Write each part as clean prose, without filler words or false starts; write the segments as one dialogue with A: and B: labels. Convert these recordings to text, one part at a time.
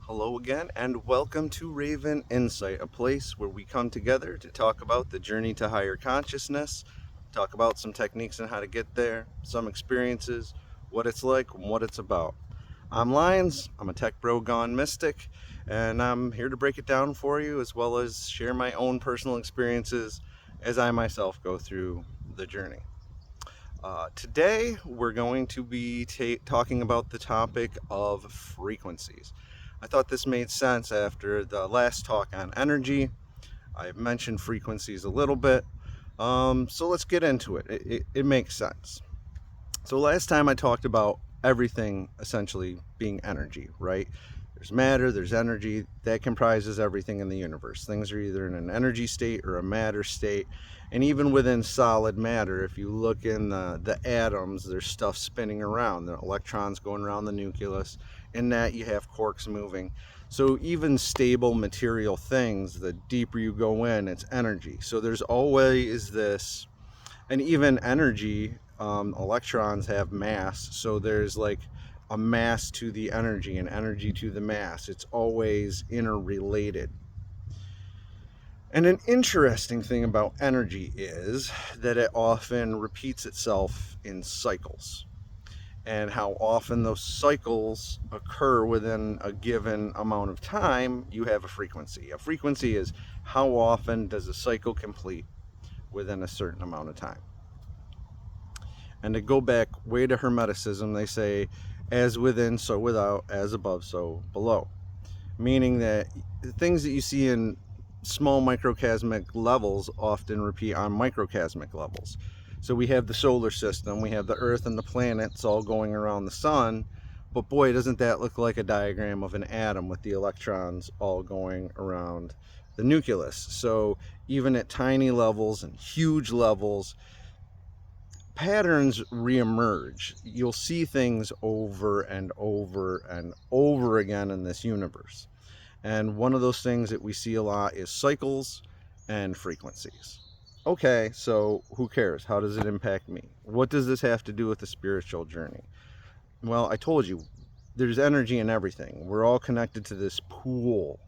A: Hello again, and welcome to Raven Insight, a place where we come together to talk about the journey to higher consciousness, talk about some techniques on how to get there, some experiences, what it's like, and what it's about. I'm Lyons, I'm a tech bro gone mystic, and I'm here to break it down for you as well as share my own personal experiences as I myself go through the journey. Today, we're going to be talking about the topic of frequencies. I thought this made sense after the last talk on energy. I mentioned frequencies a little bit. So let's get into it. It makes sense. So last time I talked about everything essentially being energy, right? There's matter, there's energy, that comprises everything in the universe. Things are either in an energy state or a matter state. And even within solid matter, if you look in the atoms, there's stuff spinning around. The electrons going around the nucleus. In that you have quarks moving. So even stable material things, the deeper you go in, it's energy. So there's always this, and even energy, electrons have mass, so there's like a mass to the energy and energy to the mass. It's always interrelated. And an interesting thing about energy is that it often repeats itself in cycles, and how often those cycles occur within a given amount of time. You have a frequency. A frequency is how often does a cycle complete within a certain amount of time. And to go back way to Hermeticism, they say, as within, so without, as above, so below. Meaning that the things that you see in small microcosmic levels often repeat on microcosmic levels. So we have the solar system, we have the Earth and the planets all going around the sun, but boy, doesn't that look like a diagram of an atom with the electrons all going around the nucleus. So even at tiny levels and huge levels, patterns reemerge. You'll see things over and over and over again in this universe. And one of those things that we see a lot is cycles and frequencies. Okay, so who cares? How does it impact me? What does this have to do with the spiritual journey? Well, I told you, there's energy in everything. We're all connected to this pool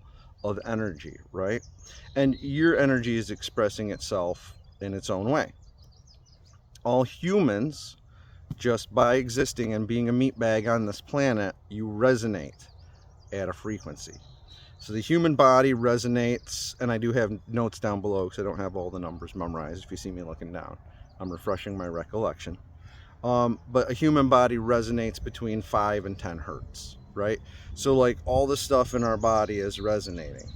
A: of energy, right? And your energy is expressing itself in its own way. All humans, just by existing and being a meatbag on this planet, you resonate at a frequency. So the human body resonates, and I do have notes down below because I don't have all the numbers memorized if you see me looking down. I'm refreshing my recollection. But a human body resonates between 5 and 10 hertz, right? So like all the stuff in our body is resonating.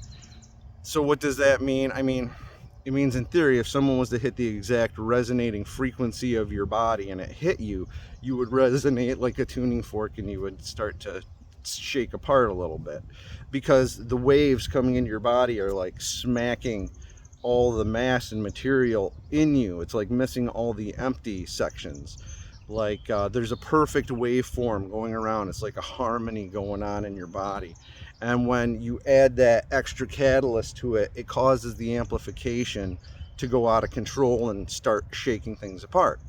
A: So what does that mean? I mean, it means in theory, if someone was to hit the exact resonating frequency of your body and it hit you, you would resonate like a tuning fork and you would start to shake apart a little bit, because the waves coming into your body are like smacking all the mass and material in you. It's like missing all the empty sections. Like there's a perfect waveform going around. It's like a harmony going on in your body. And when you add that extra catalyst to it, it causes the amplification to go out of control and start shaking things apart.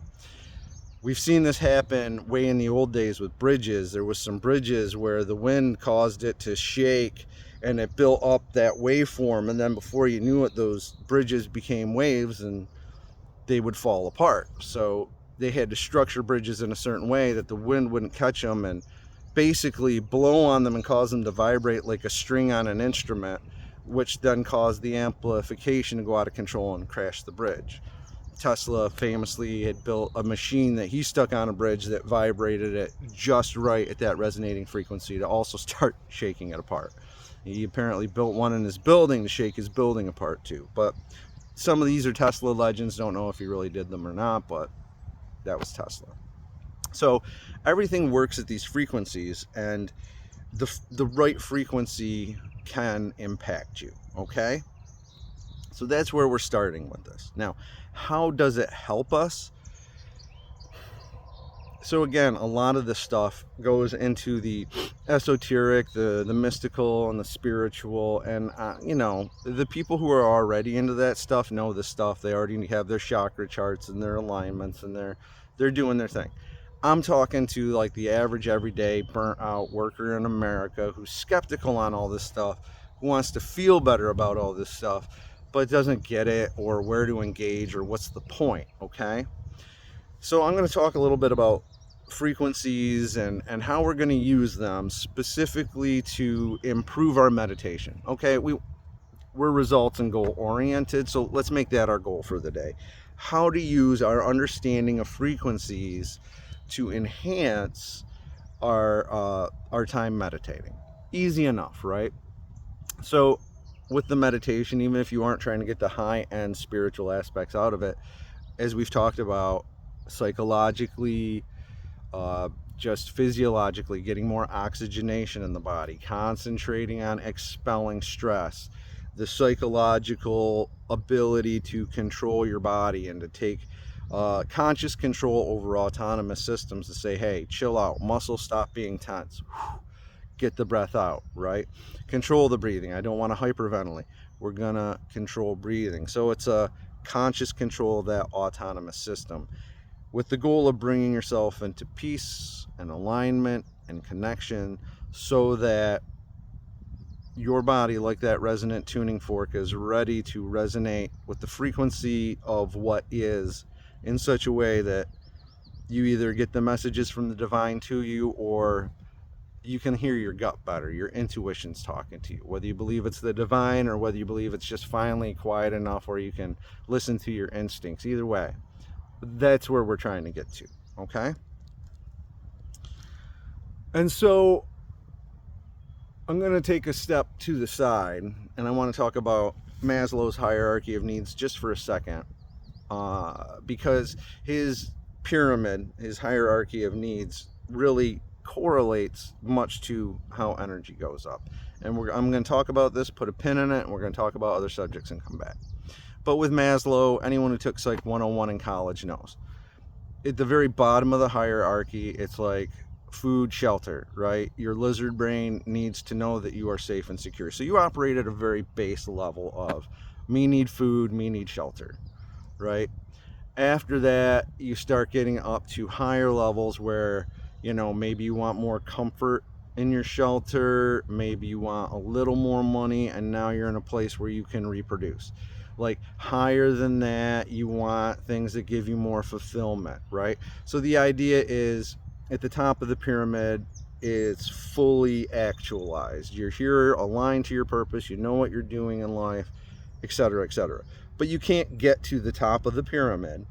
A: We've seen this happen way in the old days with bridges. There was some bridges where the wind caused it to shake and it built up that waveform, and then before you knew it, those bridges became waves and they would fall apart. So they had to structure bridges in a certain way that the wind wouldn't catch them and basically blow on them and cause them to vibrate like a string on an instrument, which then caused the amplification to go out of control and crash the bridge. Tesla famously had built a machine that he stuck on a bridge that vibrated it just right at that resonating frequency to also start shaking it apart. He apparently built one in his building to shake his building apart too. But some of these are Tesla legends. Don't know if he really did them or not, but that was Tesla. So everything works at these frequencies, and the right frequency can impact you, okay? So that's where we're starting with this. Now, how does it help us? So again, a lot of this stuff goes into the esoteric, the mystical, and the spiritual. And, you know, the people who are already into that stuff know this stuff. They already have their chakra charts and their alignments, and they're doing their thing. I'm talking to like the average everyday burnt out worker in America who's skeptical on all this stuff, who wants to feel better about all this stuff, but doesn't get it or where to engage or what's the point, okay? So I'm going to talk a little bit about frequencies and how we're going to use them specifically to improve our meditation. Okay, we're results and goal oriented, so let's make that our goal for the day. How to use our understanding of frequencies to enhance our time meditating. Easy enough, right? So with the meditation, even if you aren't trying to get the high end spiritual aspects out of it, as we've talked about, psychologically, just physiologically, getting more oxygenation in the body, concentrating on expelling stress, the psychological ability to control your body and to take conscious control over autonomous systems to say, hey, chill out, muscles stop being tense, get the breath out, right? Control the breathing. I don't want to hyperventilate. We're gonna control breathing. So it's a conscious control of that autonomous system with the goal of bringing yourself into peace and alignment and connection so that your body, like that resonant tuning fork, is ready to resonate with the frequency of what is in such a way that you either get the messages from the divine to you or you can hear your gut better. Your intuition's talking to you, whether you believe it's the divine or whether you believe it's just finally quiet enough where you can listen to your instincts. Either way, that's where we're trying to get to, okay? And so I'm going to take a step to the side and I want to talk about Maslow's hierarchy of needs just for a second, because his pyramid, his hierarchy of needs, really correlates much to how energy goes up. And I'm going to talk about this, put a pin in it, and we're going to talk about other subjects and come back. But with Maslow, anyone who took Psych 101 in college knows. At the very bottom of the hierarchy, it's like food, shelter, right? Your lizard brain needs to know that you are safe and secure. So you operate at a very base level of me need food, me need shelter, right? After that, you start getting up to higher levels where, you know, maybe you want more comfort in your shelter, maybe you want a little more money, and now you're in a place where you can reproduce. Like higher than that, you want things that give you more fulfillment, right? So the idea is at the top of the pyramid, it's fully actualized. You're here aligned to your purpose, you know what you're doing in life, etc., etc. But you can't get to the top of the pyramid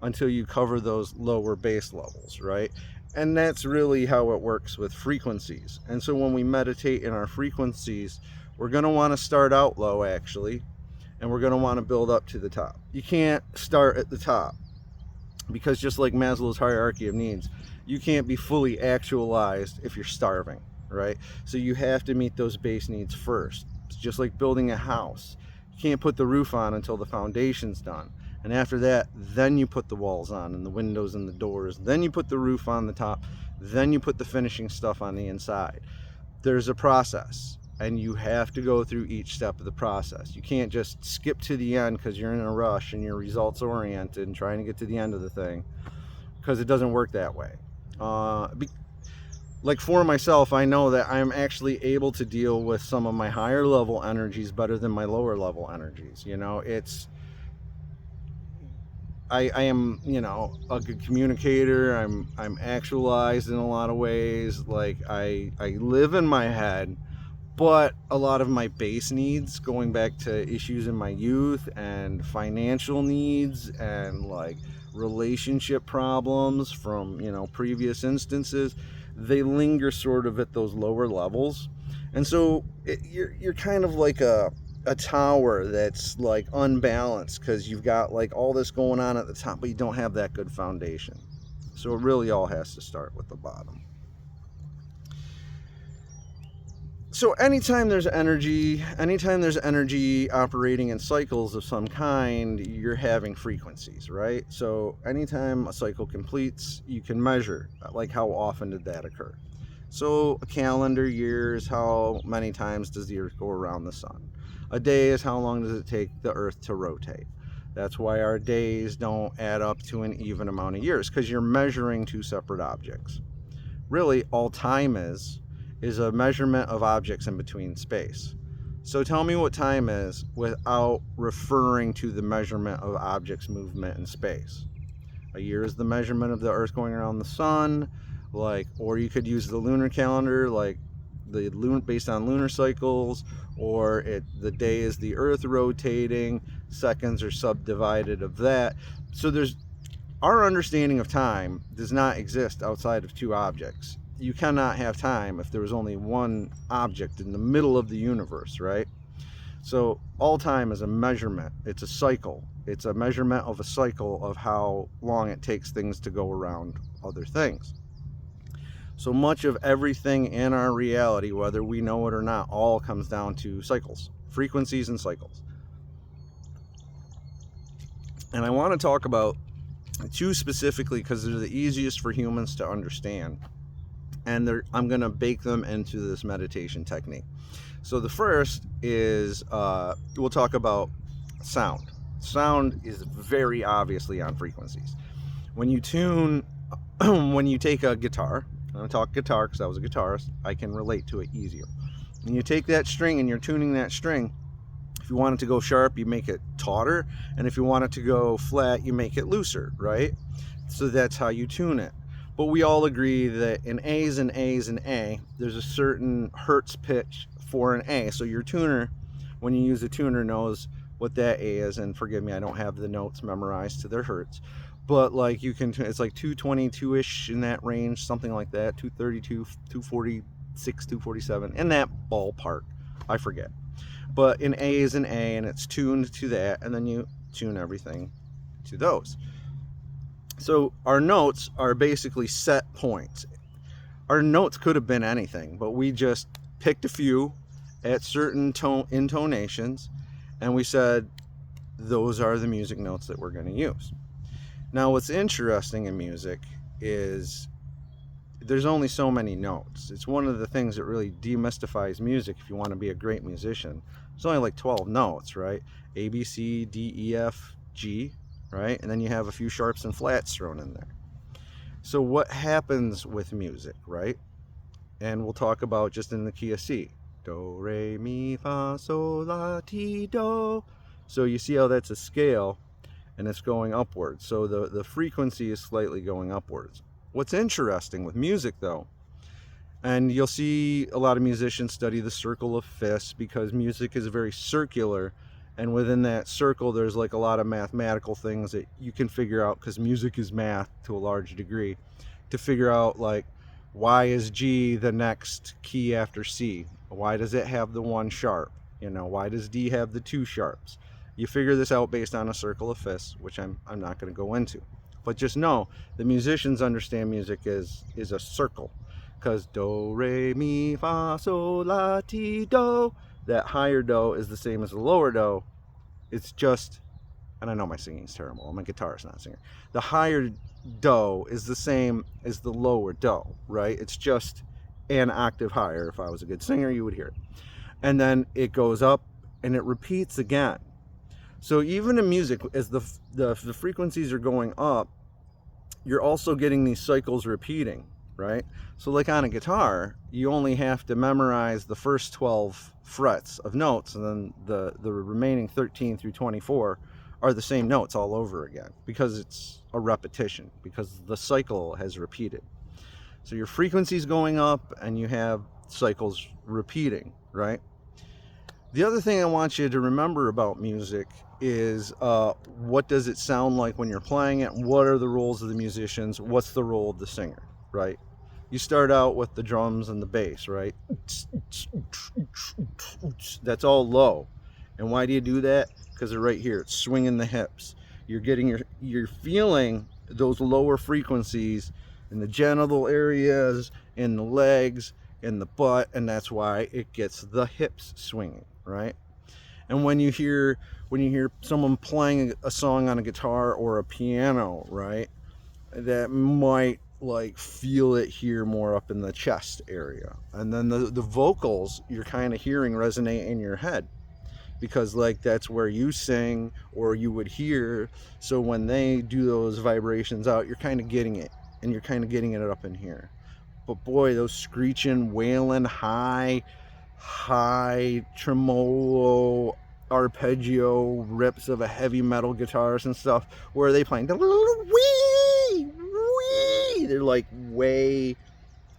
A: until you cover those lower base levels, right? And that's really how it works with frequencies. And so when we meditate in our frequencies, we're going to want to start out low, actually, and we're going to want to build up to the top. You can't start at the top because just like Maslow's hierarchy of needs, you can't be fully actualized if you're starving, right? So you have to meet those base needs first. It's just like building a house. You can't put the roof on until the foundation's done. And after that, then you put the walls on and the windows and the doors. Then you put the roof on the top. Then you put the finishing stuff on the inside. There's a process, and you have to go through each step of the process. You can't just skip to the end because you're in a rush and you're results oriented and trying to get to the end of the thing, because it doesn't work that way. Like for myself, I know that I'm actually able to deal with some of my higher level energies better than my lower level energies. You know, I am, you know, a good communicator. I'm actualized in a lot of ways. Like I live in my head, but a lot of my base needs, going back to issues in my youth and financial needs and like relationship problems from, you know, previous instances, they linger sort of at those lower levels. And so you're kind of like a tower that's like unbalanced because you've got like all this going on at the top, but you don't have that good foundation. So it really all has to start with the bottom. So anytime there's energy operating in cycles of some kind, you're having frequencies, right? So anytime a cycle completes, you can measure, like how often did that occur. So a calendar year is how many times does the earth go around the sun. A day is how long does it take the earth to rotate. That's why our days don't add up to an even amount of years, because you're measuring two separate objects. Really, all time is a measurement of objects in between space. So tell me what time is without referring to the measurement of objects' movement in space. A year is the measurement of the Earth going around the sun, or you could use the lunar calendar, based on lunar cycles, or the day is the Earth rotating, seconds are subdivided of that. So our understanding of time does not exist outside of two objects. You cannot have time if there was only one object in the middle of the universe, right? So all time is a measurement. It's a cycle. It's a measurement of a cycle of how long it takes things to go around other things. So much of everything in our reality, whether we know it or not, all comes down to cycles, frequencies and cycles. And I want to talk about two specifically because they're the easiest for humans to understand. And I'm going to bake them into this meditation technique. So the first is we'll talk about sound. Sound is very obviously on frequencies. When you take a guitar, I'm going to talk guitar because I was a guitarist, I can relate to it easier. When you take that string and you're tuning that string, if you want it to go sharp, you make it tauter, and if you want it to go flat, you make it looser, right? So that's how you tune it. But we all agree that in A's and A's and A, there's a certain hertz pitch for an A. So your tuner, when you use a tuner, knows what that A is. And forgive me, I don't have the notes memorized to their hertz. But you can, it's like 222-ish in that range, something like that, 232, 246, 247, in that ballpark. I forget. But in A is an A, and it's tuned to that, and then you tune everything to those. So our notes are basically set points. Our notes could have been anything, but we just picked a few at certain intonations, and we said, those are the music notes that we're going to use. Now, what's interesting in music is there's only so many notes. It's one of the things that really demystifies music if you want to be a great musician. There's only 12 notes, right? A, B, C, D, E, F, G, right? And then you have a few sharps and flats thrown in there. So what happens with music, right? And we'll talk about just in the key of C. Do, re, mi, fa, sol, la, ti, do. So you see how that's a scale and it's going upwards. So the frequency is slightly going upwards. What's interesting with music though, and you'll see a lot of musicians study the circle of fifths because music is very circular, and within that circle there's a lot of mathematical things that you can figure out, because music is math to a large degree, to figure out why is G the next key after C? Why does it have the one sharp? Why does D have the two sharps? You figure this out based on a circle of fifths, which I'm not going to go into. But just know the musicians understand music is a circle, because do, re, mi, fa, sol, la, ti, do. That higher do is the same as the lower do. It's just, and I know my singing is terrible. I'm a guitarist, not a singer. The higher do is the same as the lower do, right? It's just an octave higher. If I was a good singer, you would hear it. And then it goes up and it repeats again. So even in music, as the frequencies are going up, you're also getting these cycles repeating, right? So on a guitar, you only have to memorize the first 12 frets of notes, and then the remaining 13 through 24 are the same notes all over again, because it's a repetition, because the cycle has repeated. So your frequency's going up and you have cycles repeating, right? The other thing I want you to remember about music is what does it sound like when you're playing it? What are the roles of the musicians? What's the role of the singer, right? You start out with the drums and the bass, right? That's all low. And why do you do that? Because they're right here. It's swinging the hips. You're feeling those lower frequencies in the genital areas, in the legs, in the butt, and that's why it gets the hips swinging, right? And when you hear someone playing a song on a guitar or a piano, right, that might feel it here more up in the chest area. And then the vocals you're kind of hearing resonate in your head, because like that's where you sing or you would hear. So when they do those vibrations out, you're kind of getting it, and you're kind of getting it up in here. But boy, those screeching, wailing, high tremolo, arpeggio rips of a heavy metal guitars and stuff, where are they playing? Wee, wee. They're like way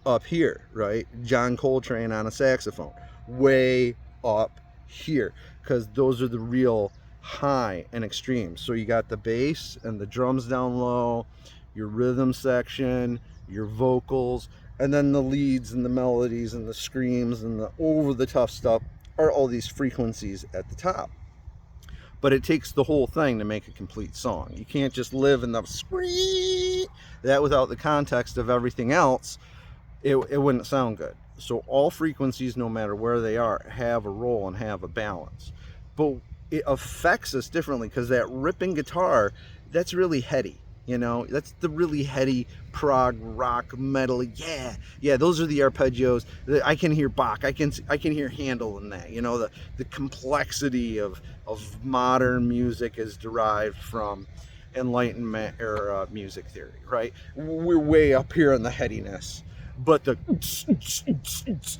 A: up here, right? John Coltrane on a saxophone, way up here, because those are the real high and extremes. So you got the bass and the drums down low, your rhythm section, your vocals, and then the leads and the melodies and the screams and the over the top stuff are all these frequencies at the top. But it takes the whole thing to make a complete song. You can't just live in the scream that without the context of everything else. It wouldn't sound good. So all frequencies, no matter where they are, have a role and have a balance. But it affects us differently, because that ripping guitar, that's really heady. You know, that's the really heady prog rock metal. Yeah, those are the arpeggios. I can hear Bach. I can hear Handel in that. You know, the complexity of modern music is derived from Enlightenment era music theory, right? We're way up here in the headiness, but the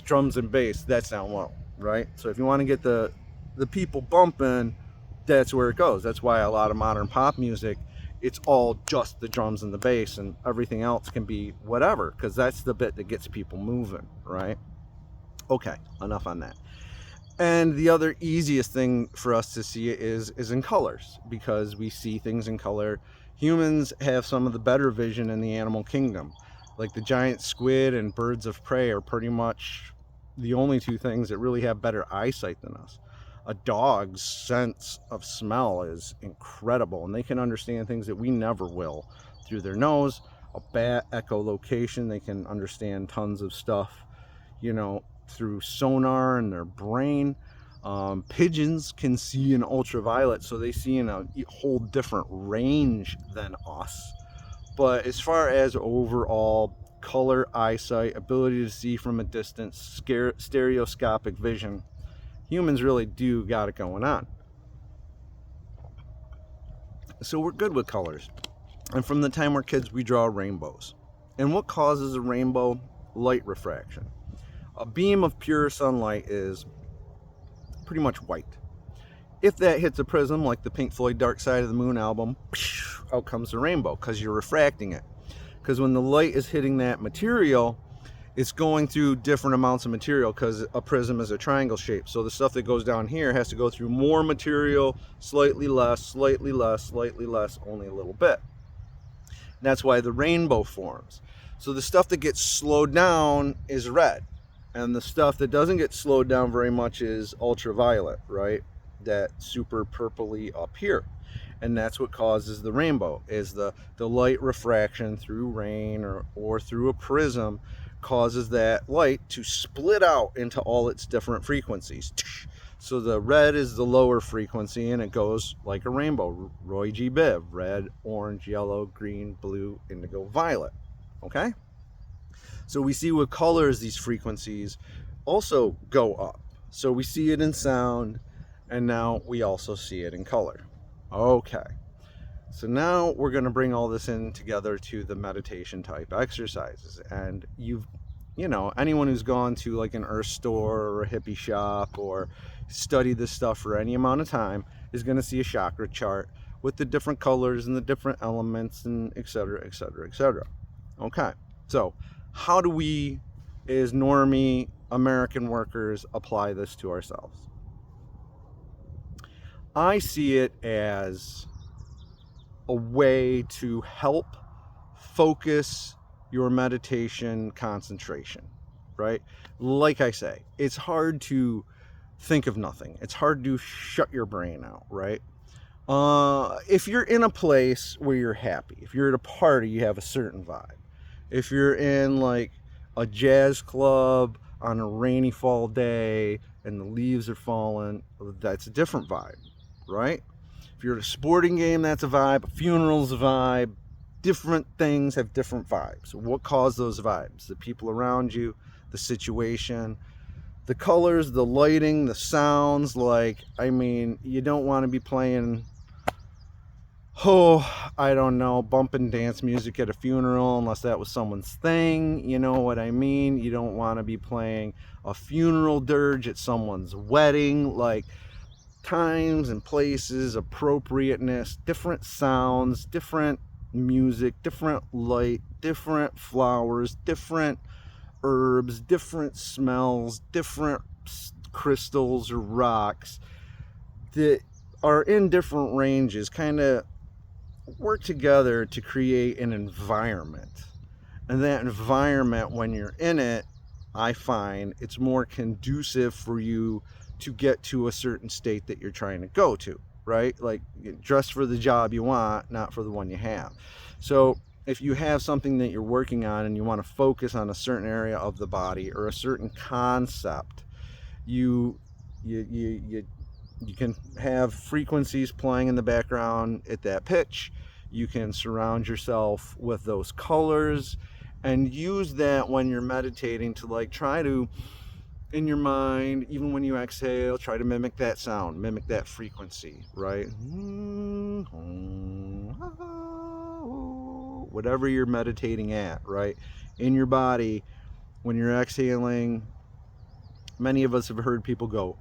A: drums and bass, that's down low, right? So if you want to get the people bumping, that's where it goes. That's why a lot of modern pop music, it's all just the drums and the bass, and everything else can be whatever, because that's the bit that gets people moving, right? Okay, enough on that. And the other easiest thing for us to see it is in colors, because we see things in color. Humans have some of the better vision in the animal kingdom. Like the giant squid and birds of prey are pretty much the only two things that really have better eyesight than us. A dog's sense of smell is incredible, and they can understand things that we never will through their nose. A bat echolocation, they can understand tons of stuff, you know, through sonar in their brain. Pigeons can see in ultraviolet, so they see in a whole different range than us. But as far as overall color, eyesight, ability to see from a distance, stereoscopic vision, humans really do got it going on. So we're good with colors. And from the time we're kids, we draw rainbows. And what causes a rainbow? Light refraction. A beam of pure sunlight is pretty much white. If that hits a prism, like the Pink Floyd Dark Side of the Moon album, out comes the rainbow, because you're refracting it. Because when the light is hitting that material, it's going through different amounts of material, because a prism is a triangle shape. So the stuff that goes down here has to go through more material, slightly less, slightly less, slightly less, only a little bit. And that's why the rainbow forms. So the stuff that gets slowed down is red, and the stuff that doesn't get slowed down very much is ultraviolet, right? That super purpley up here. And that's what causes the rainbow, is the light refraction through rain or through a prism causes that light to split out into all its different frequencies. So the red is the lower frequency, and it goes like a rainbow. Roy G. Biv: red, orange, yellow, green, blue, indigo, violet. Okay? So we see with colors, these frequencies also go up. So we see it in sound, and now we also see it in color. Okay. So now we're going to bring all this in together to the meditation type exercises. And you know, anyone who's gone to like an earth store or a hippie shop or studied this stuff for any amount of time is going to see a chakra chart with the different colors and the different elements and etc., etc., etc. Okay. So how do we, as normie American workers, apply this to ourselves? I see it as a way to help focus your meditation concentration, right? Like I say, it's hard to think of nothing. It's hard to shut your brain out, right? If you're in a place where you're happy, if you're at a party, you have a certain vibe. If you're in like a jazz club on a rainy fall day and the leaves are falling, that's a different vibe, right? If you're at a sporting game, that's a vibe. A funeral's a vibe. Different things have different vibes. What caused those vibes? The people around you, the situation, the colors, the lighting, the sounds. Like, I mean, you don't want to be playing, I don't know, bump and dance music at a funeral unless that was someone's thing. You know what I mean? You don't want to be playing a funeral dirge at someone's wedding. Like, times and places, appropriateness, different sounds, different music, different light, different flowers, different herbs, different smells, different crystals or rocks that are in different ranges kind of work together to create an environment. And that environment, when you're in it, I find it's more conducive for you to get to a certain state that you're trying to go to, right? Like, dress for the job you want, not for the one you have. So if you have something that you're working on and you want to focus on a certain area of the body or a certain concept, you can have frequencies playing in the background at that pitch. You can surround yourself with those colors and use that when you're meditating to, like, try to, in your mind, even when you exhale, try to mimic that sound, mimic that frequency, right? Whatever you're meditating at, right? In your body, when you're exhaling, many of us have heard people go,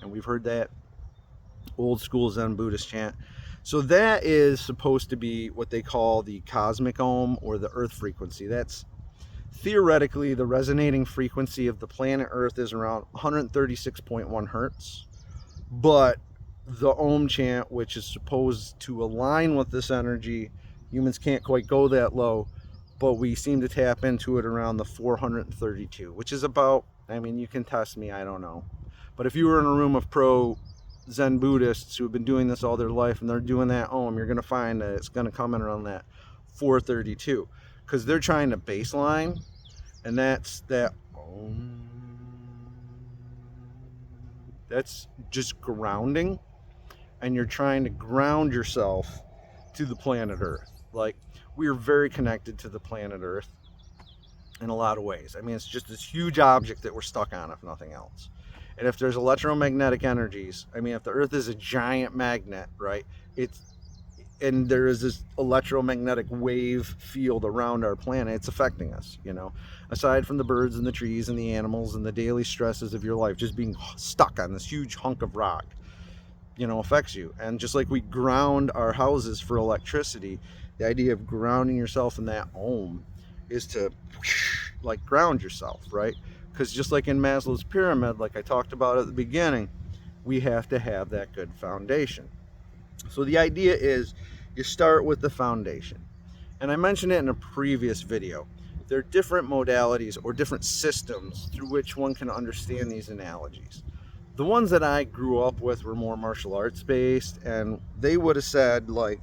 A: and we've heard that old school Zen Buddhist chant. So that is supposed to be what they call the cosmic ohm, or the earth frequency. That's theoretically the resonating frequency of the planet Earth is around 136.1 hertz. But the ohm chant, which is supposed to align with this energy, humans can't quite go that low, but we seem to tap into it around the 432, which is about, I mean, you can test me, I don't know. But if you were in a room of pro Zen Buddhists who have been doing this all their life and they're doing that ohm, you're going to find that it's going to come in around that 432, because they're trying to baseline, and that's that ohm. That's just grounding, and you're trying to ground yourself to the planet Earth. Like, we are very connected to the planet Earth in a lot of ways. I mean, it's just this huge object that we're stuck on, if nothing else. And if there's electromagnetic energies, I mean, if the Earth is a giant magnet, right, and there is this electromagnetic wave field around our planet, it's affecting us, you know, aside from the birds and the trees and the animals and the daily stresses of your life. Just being stuck on this huge hunk of rock, you know, affects you. And just like we ground our houses for electricity, the idea of grounding yourself in that ohm is to, like, ground yourself, right? Because just like in Maslow's pyramid, like I talked about at the beginning, we have to have that good foundation. So the idea is you start with the foundation. And I mentioned it in a previous video. There are different modalities or different systems through which one can understand these analogies. The ones that I grew up with were more martial arts based, and they would have said, like,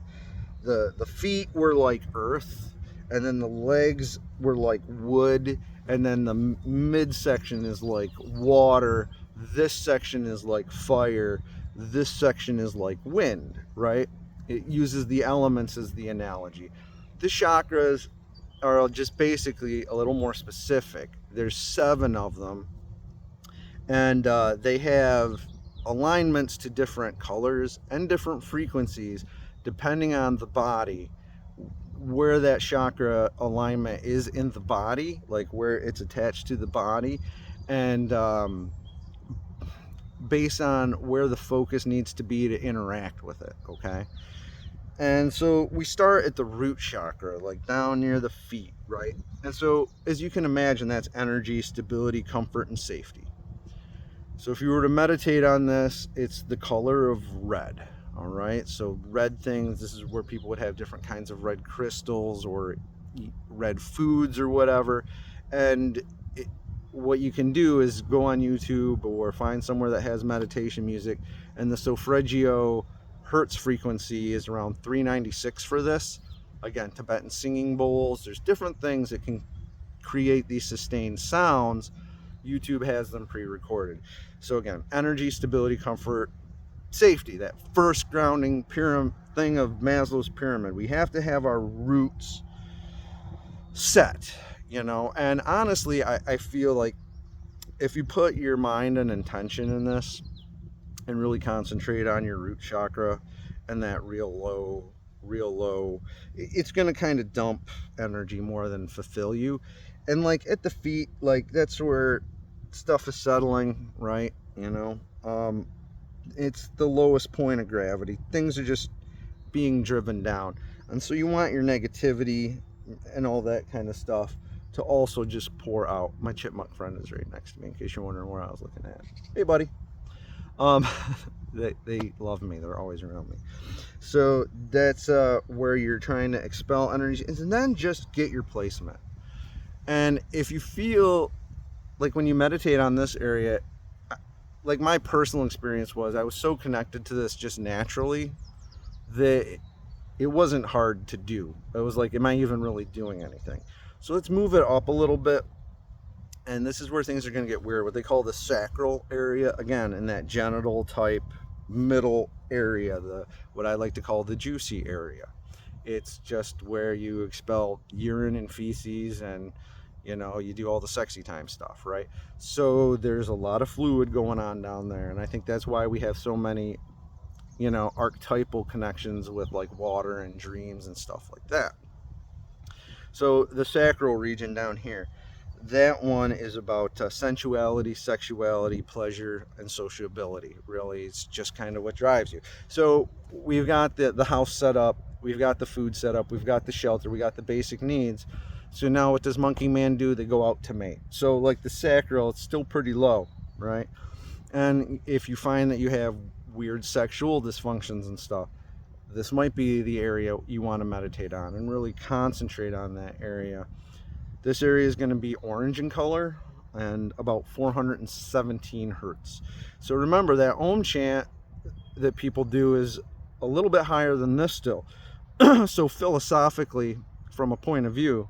A: the feet were like earth, and then the legs were like wood, and then the midsection is like water, this section is like fire, this section is like wind, right? It uses the elements as the analogy. The chakras are just basically a little more specific. There's 7 of them, and they have alignments to different colors and different frequencies depending on the body, where that chakra alignment is in the body, like where it's attached to the body, and based on where the focus needs to be to interact with it, okay? And so we start at the root chakra, like down near the feet, right? And so, as you can imagine, that's energy, stability, comfort, and safety. So if you were to meditate on this, it's the color of red, all right? So red things, this is where people would have different kinds of red crystals or eat red foods or whatever. And what you can do is go on YouTube or find somewhere that has meditation music, and the solfeggio hertz frequency is around 396 for this. Again, Tibetan singing bowls, there's different things that can create these sustained sounds. YouTube has them pre-recorded. So again, energy, stability, comfort, safety, that first grounding pyramid thing of Maslow's pyramid. We have to have our roots set, you know. And honestly, I feel like if you put your mind and intention in this and really concentrate on your root chakra and that real low, it's going to kind of dump energy more than fulfill you. And like at the feet, like that's where stuff is settling, right? You know, it's the lowest point of gravity. Things are just being driven down. And so you want your negativity and all that kind of stuff to also just pour out. My chipmunk friend is right next to me, in case you're wondering where I was looking at. Hey, buddy. Um, they love me. They're always around me. So that's where you're trying to expel energy, and then just get your placement. And if you feel like when you meditate on this area, like my personal experience was, I was so connected to this just naturally that it wasn't hard to do. It was like, am I even really doing anything? So let's move it up a little bit. And this is where things are going to get weird. What they call the sacral area, again, in that genital type middle area, the what I like to call the juicy area. It's just where you expel urine and feces, and you know, you do all the sexy time stuff, right? So there's a lot of fluid going on down there, and I think that's why we have so many, you know, archetypal connections with like water and dreams and stuff like that. So the sacral region down here, that one is about sensuality, sexuality, pleasure, and sociability. Really, it's just kind of what drives you. So we've got the house set up, we've got the food set up, we've got the shelter, we got the basic needs. So now what does monkey man do? They go out to mate. So like the sacral, it's still pretty low, right? And if you find that you have weird sexual dysfunctions and stuff, this might be the area you want to meditate on and really concentrate on that area. This area is going to be orange in color and about 417 hertz. So remember that Om chant that people do is a little bit higher than this still. So philosophically, from a point of view,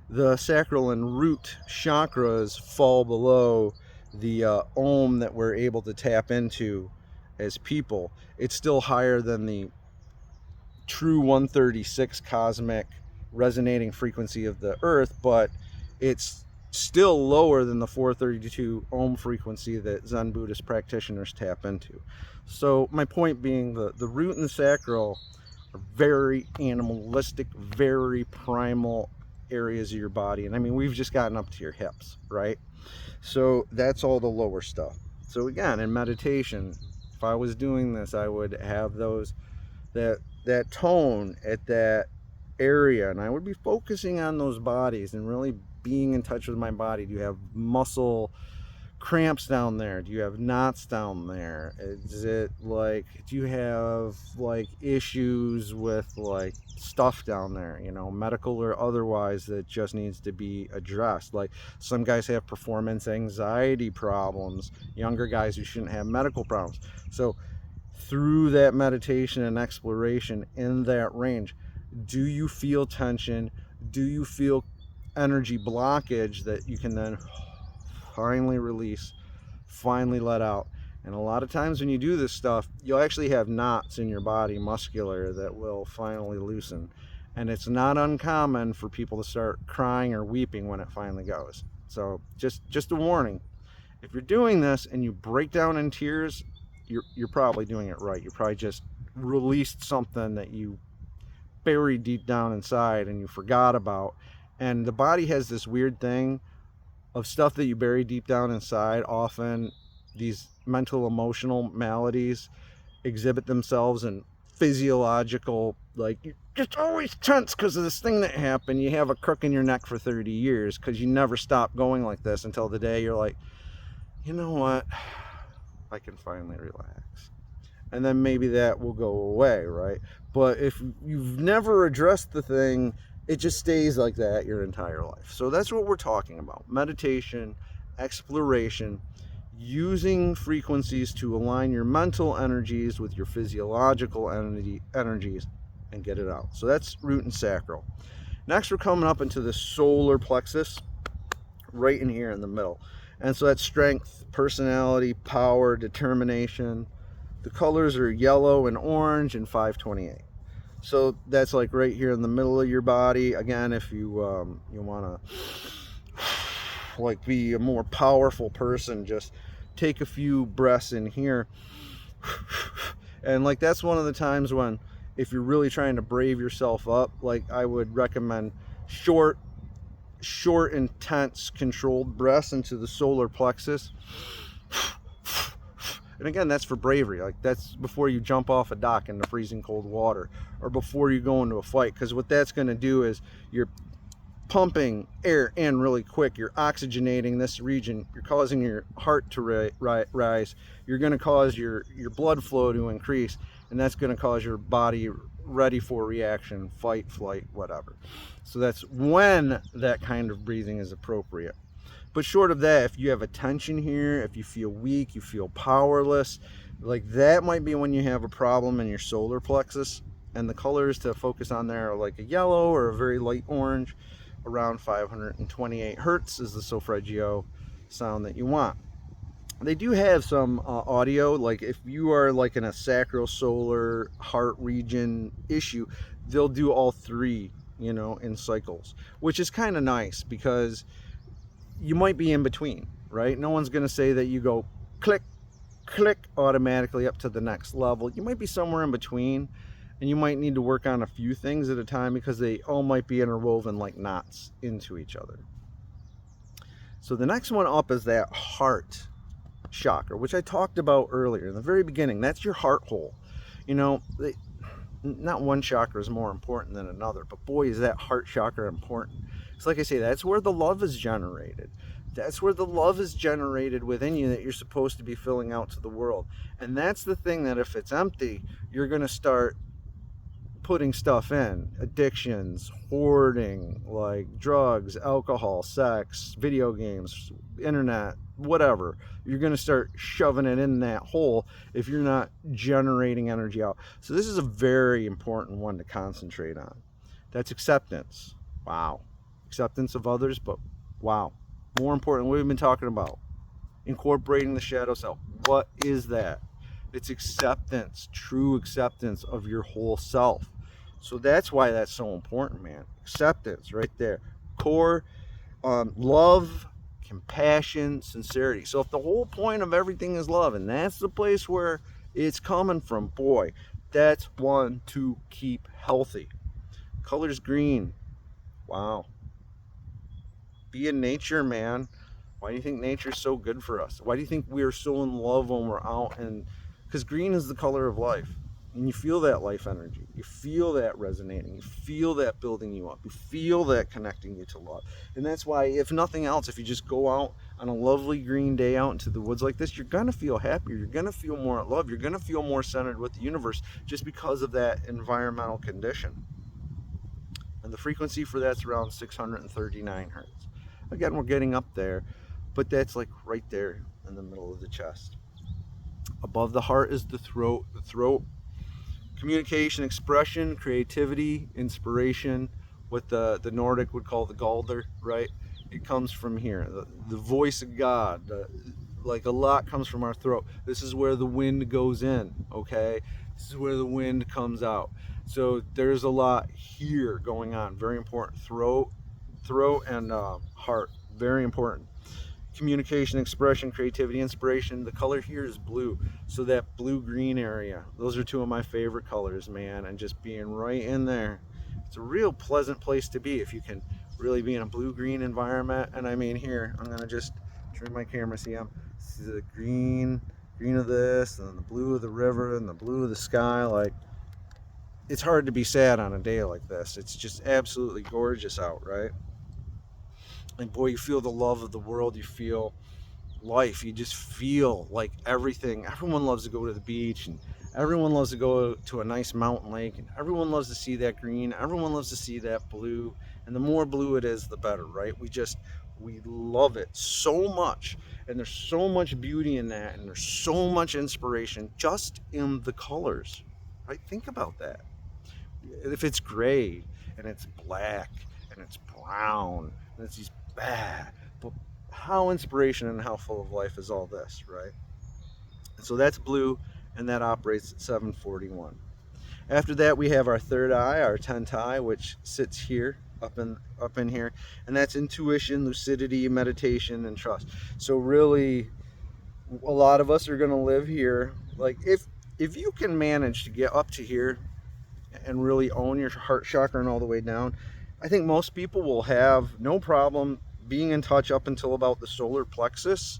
A: the sacral and root chakras fall below the Om that we're able to tap into as people. It's still higher than the true 136 cosmic resonating frequency of the earth, but it's still lower than the 432 Om frequency that Zen Buddhist practitioners tap into. So my point being, the root and the sacral are very animalistic, very primal areas of your body. And I mean, we've just gotten up to your hips, right? So that's all the lower stuff. So again, in meditation, if I was doing this, I would have that tone at that area, and I would be focusing on those bodies and really being in touch with my body. Do you have muscle cramps down there? Do you have knots down there? Is it like, do you have like issues with like stuff down there, you know, medical or otherwise, that just needs to be addressed? Like some guys have performance anxiety problems, younger guys who shouldn't have medical problems. So through that meditation and exploration in that range, do you feel tension? Do you feel energy blockage that you can then finally release, finally let out? And a lot of times when you do this stuff, you'll actually have knots in your body, muscular, that will finally loosen. And it's not uncommon for people to start crying or weeping when it finally goes. So just a warning. If you're doing this and you break down in tears, you're probably doing it right. You probably just released something that you buried deep down inside and you forgot about. And the body has this weird thing of stuff that you bury deep down inside. Often these mental emotional maladies exhibit themselves in physiological, like you're just always tense because of this thing that happened. You have a crook in your neck for 30 years because you never stop going like this until the day you're like, you know what, I can finally relax. And then maybe that will go away, right? But if you've never addressed the thing, it just stays like that your entire life. So that's what we're talking about. Meditation, exploration, using frequencies to align your mental energies with your physiological energies and get it out. So that's root and sacral. Next, we're coming up into the solar plexus, right in here in the middle. And so that's strength, personality, power, determination. The colors are yellow and orange and 528. So that's like right here in the middle of your body. Again, if you want to like be a more powerful person, just take a few breaths in here. And like that's one of the times when, if you're really trying to brave yourself up, like I would recommend short, intense, controlled breaths into the solar plexus. And again, that's for bravery. Like that's before you jump off a dock into freezing cold water, or before you go into a fight. Because what that's going to do is you're pumping air in really quick. You're oxygenating this region. You're causing your heart to rise. You're going to cause your blood flow to increase, and that's going to cause your body ready for reaction, fight, flight, whatever. So that's when that kind of breathing is appropriate. But short of that, if you have a tension here, if you feel weak, you feel powerless, like that might be when you have a problem in your solar plexus. And the colors to focus on there are like a yellow or a very light orange. Around 528 hertz is the solfeggio sound that you want. They do have some audio, like if you are like in a sacrosolar heart region issue, they'll do all three, in cycles, which is kind of nice because you might be in between, right? No one's going to say that you go click, click automatically up to the next level. You might be somewhere in between, and you might need to work on a few things at a time because they all might be interwoven like knots into each other. So the next one up is that heart chakra, which I talked about earlier in the very beginning. That's your heart hole. Not one chakra is more important than another, but boy, is that heart chakra important. It's like I say, that's where the love is generated. That's where the love is generated within you that you're supposed to be filling out to the world. And that's the thing that if it's empty, you're going to start putting stuff in. Addictions, hoarding, like drugs, alcohol, sex, video games, internet, whatever. You're going to start shoving it in that hole if you're not generating energy out. So this is a very important one to concentrate on. That's acceptance. Wow. Acceptance of others, but wow. More important, what we've been talking about. Incorporating the shadow self. What is that? It's acceptance, true acceptance of your whole self. So that's why that's so important, man. Acceptance right there. Core love, compassion, sincerity. So if the whole point of everything is love, and that's the place where it's coming from, boy, that's one to keep healthy. Color's green. Wow. Be in nature, man. Why do you think nature's so good for us? Why do you think we're so in love when we're out? And because green is the color of life, and you feel that life energy, you feel that resonating, you feel that building you up, you feel that connecting you to love. And that's why, if nothing else, if you just go out on a lovely green day out into the woods like this, you're gonna feel happier, you're gonna feel more at love, you're gonna feel more centered with the universe, just because of that environmental condition. And the frequency for that's around 639 hertz. Again, we're getting up there, but that's like right there in the middle of the chest. Above the heart is the throat. The throat, communication, expression, creativity, inspiration, what the Nordic would call the galder, right? It comes from here. The voice of God, like a lot comes from our throat. This is where the wind goes in, okay? This is where the wind comes out. So there's a lot here going on. Very important. Throat and heart, very important. Communication, expression, creativity, inspiration. The color here is blue, so that blue-green area, those are two of my favorite colors, man. And just being right in there, it's a real pleasant place to be if you can really be in a blue-green environment. And I mean, here, I'm gonna just turn my camera, see the green of this, and then the blue of the river, and the blue of the sky. Like, it's hard to be sad on a day like this. It's just absolutely gorgeous out, right? And boy, you feel the love of the world, you feel life, you just feel like everything. Everyone loves to go to the beach, and everyone loves to go to a nice mountain lake, and everyone loves to see that green, everyone loves to see that blue. And the more blue it is, the better, right? We love it so much, and there's so much beauty in that, and there's so much inspiration just in the colors, right? Think about that. If it's gray and it's black and it's brown and it's these bad, but how inspiration and how full of life is all this, right? And so that's blue, and that operates at 741. After that, we have our third eye, our 10th eye, which sits here, up in here, and that's intuition, lucidity, meditation, and trust. So really, a lot of us are going to live here. Like if you can manage to get up to here and really own your heart chakra and all the way down, I think most people will have no problem being in touch up until about the solar plexus.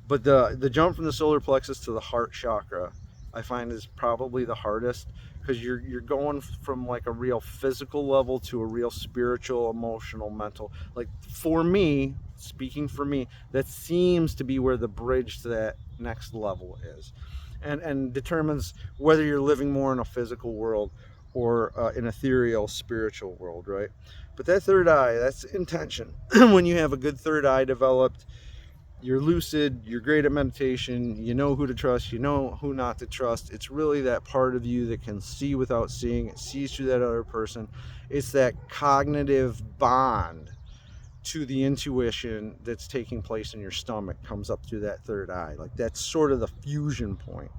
A: But the jump from the solar plexus to the heart chakra, I find, is probably the hardest, because you're going from like a real physical level to a real spiritual, emotional, mental. Like for me, speaking for me, that seems to be where the bridge to that next level is, and determines whether you're living more in a physical world or an ethereal spiritual world, right? But that third eye, that's intention. When you have a good third eye developed, you're lucid, you're great at meditation, you know who to trust, you know who not to trust. It's really that part of you that can see without seeing, it sees through that other person. It's that cognitive bond to the intuition that's taking place in your stomach comes up through that third eye. Like that's sort of the fusion point.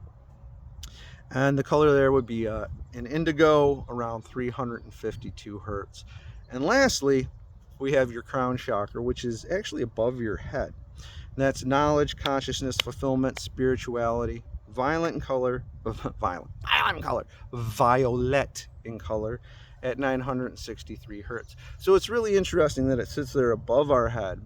A: And the color there would be an indigo, around 352 hertz. And lastly, we have your crown chakra, which is actually above your head. And that's knowledge, consciousness, fulfillment, spirituality, violet in color, violet in color at 963 hertz. So it's really interesting that it sits there above our head.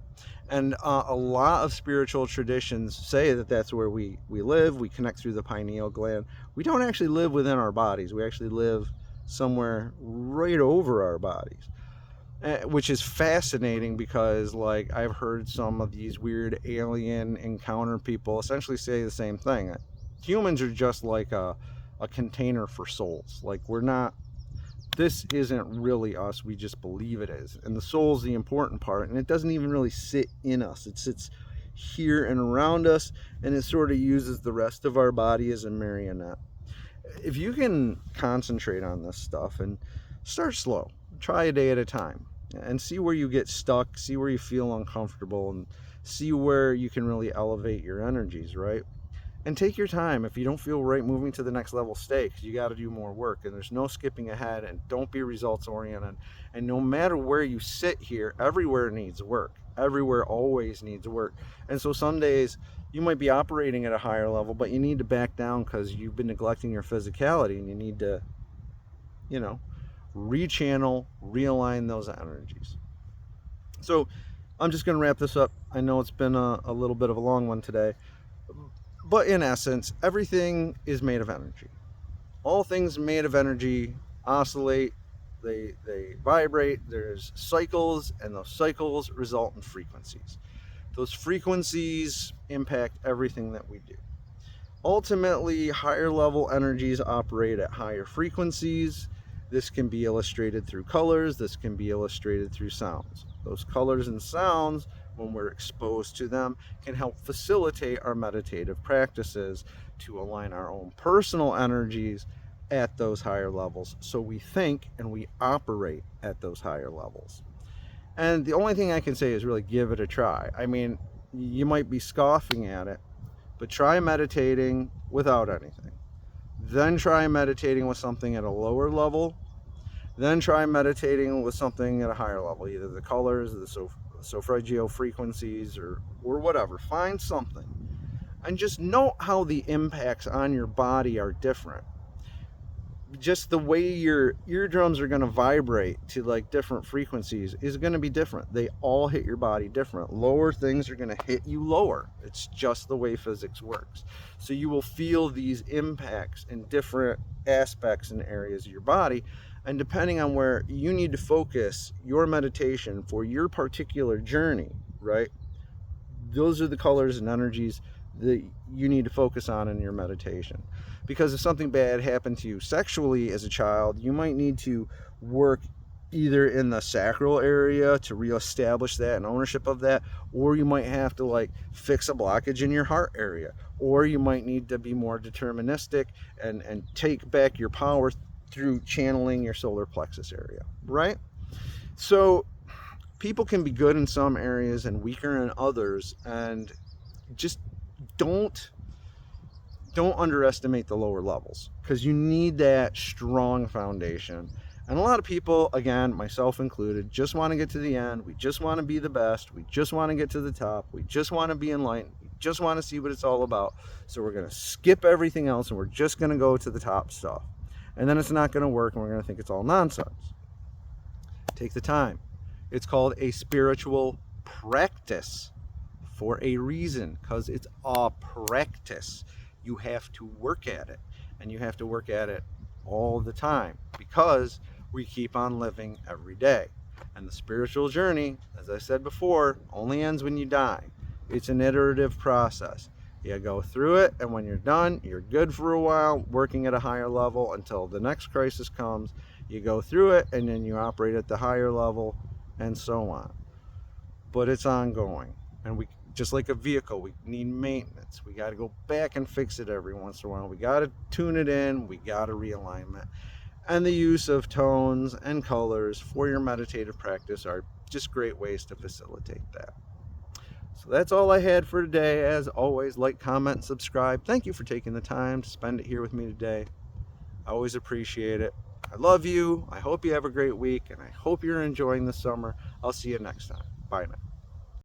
A: And a lot of spiritual traditions say that that's where we live. We connect through the pineal gland. We don't actually live within our bodies. We actually live somewhere right over our bodies. Which is fascinating, because like I've heard some of these weird alien encounter people essentially say the same thing. Humans are just like a container for souls. Like we're not, this isn't really us, we just believe it is. And the soul's the important part, and it doesn't even really sit in us. It sits here and around us, and it sort of uses the rest of our body as a marionette. If you can concentrate on this stuff and start slow, try a day at a time, and see where you get stuck, see where you feel uncomfortable, and see where you can really elevate your energies, right? And take your time. If you don't feel right moving to the next level, stay, because you got to do more work, and there's no skipping ahead, and don't be results oriented. And no matter where you sit here, everywhere needs work. Everywhere always needs work. And so some days you might be operating at a higher level, but you need to back down because you've been neglecting your physicality, and you need to, rechannel, realign those energies. So I'm just going to wrap this up. I know it's been a little bit of a long one today, but in essence, everything is made of energy. All things made of energy oscillate, they vibrate, there's cycles, and those cycles result in frequencies. Those frequencies impact everything that we do. Ultimately, higher level energies operate at higher frequencies. This can be illustrated through colors, this can be illustrated through sounds. Those colors and sounds, when we're exposed to them, can help facilitate our meditative practices to align our own personal energies at those higher levels, so we think and we operate at those higher levels. And the only thing I can say is really give it a try. I mean, you might be scoffing at it, but try meditating without anything. Then try meditating with something at a lower level. Then try meditating with something at a higher level, either the colors, the solfeggio frequencies, or whatever. Find something. And just note how the impacts on your body are different. Just the way your eardrums are going to vibrate to like different frequencies is going to be different. They all hit your body different. Lower things are going to hit you lower. It's just the way physics works. So you will feel these impacts in different aspects and areas of your body. And depending on where you need to focus your meditation for your particular journey, right? Those are the colors and energies that you need to focus on in your meditation. Because if something bad happened to you sexually as a child, you might need to work either in the sacral area to reestablish that and ownership of that, or you might have to like fix a blockage in your heart area, or you might need to be more deterministic and take back your power through channeling your solar plexus area, right? So people can be good in some areas and weaker in others, and just don't don't underestimate the lower levels, because you need that strong foundation. And a lot of people, again, myself included, just want to get to the end. We just want to be the best. We just want to get to the top. We just want to be enlightened. We just want to see what it's all about. So we're going to skip everything else and we're just going to go to the top stuff. And then it's not going to work and we're going to think it's all nonsense. Take the time. It's called a spiritual practice for a reason, because it's a practice. You have to work at it, and you have to work at it all the time, because we keep on living every day. And the spiritual journey, as I said before, only ends when you die. It's an iterative process. You go through it, and when you're done, you're good for a while, working at a higher level until the next crisis comes. You go through it, and then you operate at the higher level, and so on. But it's ongoing. And we, just like a vehicle, we need maintenance. We got to go back and fix it every once in a while. We got to tune it in. We got to realignment. And the use of tones and colors for your meditative practice are just great ways to facilitate that. So that's all I had for today. As always, like, comment, subscribe. Thank you for taking the time to spend it here with me today. I always appreciate it. I love you. I hope you have a great week, and I hope you're enjoying the summer. I'll see you next time. Bye now.